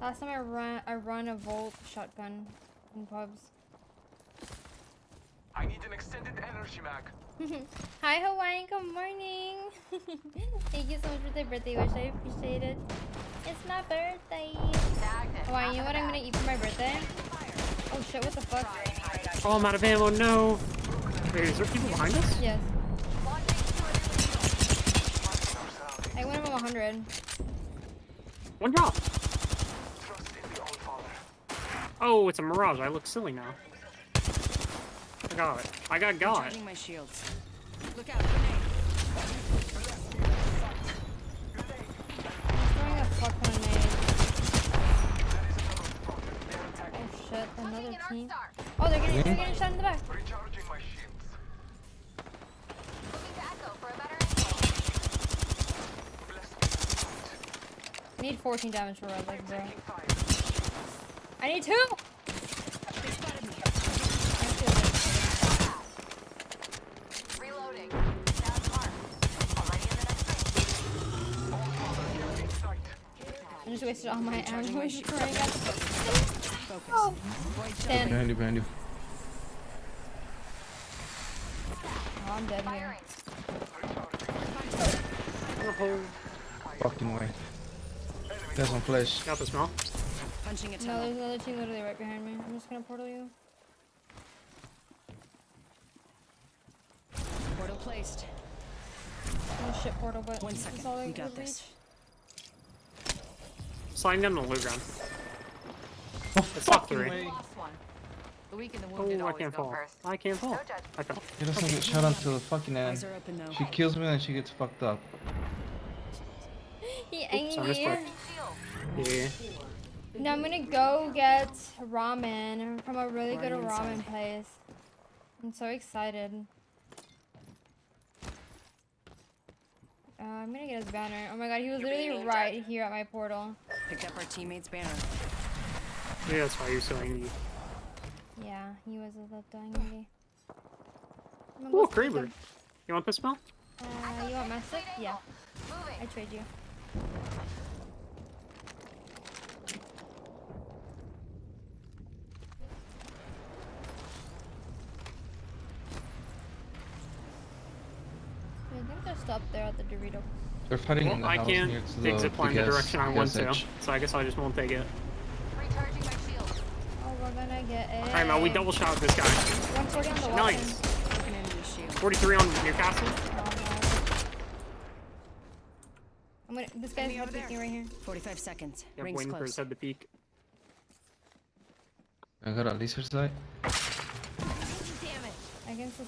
Last time I run a Volt shotgun in pubs. I need an extended energy mag. Hi Hawaii, good morning. Thank you so much for the birthday wish. I appreciate it. It's my birthday. Hawaii, you know what I'm gonna eat for my birthday? Oh shit, what the fuck? Oh, I'm out of ammo, no! Wait, is there people behind us? Yes. I went him 100. One drop! Oh, it's a mirage. I look silly now. I got it. I got God. Charging my shields. Look out, grenade. Throwing a fuck ton of nades. Oh shit, another team. Oh, they're getting shot in the back. Recharging my shields. Looking to Echo for a better I need 14 damage for red leg, bro. I need 2! They spotted me. reloading. Down mark. Already in the next ring. I just wasted all my Charging ammo my just throwing up. Focus. Oh, Void stand. Behind you. Oh, I'm dead here. Oh, Fucking way. There's one flash. got the smell. punching a No, tunnel. there's another team literally right behind me. I'm just gonna portal you. Portal placed. Oh shit, portal, but One that's second, all I we got could this. Sliding down the loot ground. Oh, It's top fucking 3. way. Lost one. The weak and the wounded Oh, I always can't go fall. first. I can't fall. No judgment. I fell. He doesn't get shot until the fucking Eyes end. are open though. She kills me and she gets fucked up. He Oops, angry I missed here. one. Yeah. Now I'm gonna go get ramen from a really good Running ramen inside. place. I'm so excited. I'm gonna get his banner. Oh my god, he was literally right here at my portal. Picked up our teammate's banner. Yeah, that's why you're so angry. Yeah, he was a little angry. I'm gonna Ooh, go sneak Kraber. him. You want this smell? You want my stick? Yeah, Moving. I trade you. I think they're stopped there at the Dorito. They're fighting in Well, the I house can't near to take the zipline the gas- direction I want gas to, edge. so I guess I just won't take it. Recharging my shield. Oh, we're gonna get a. Alright, Mel, we double shot this guy. 140 on the wall. Nice. Looking into the shield. 43 on Newcastle. I'm gonna. This guy's Enemy over peeking there. right here. 45 seconds. Yeah, Rings waiting for his close. head to peek. I got a laser sight. Damage. Against the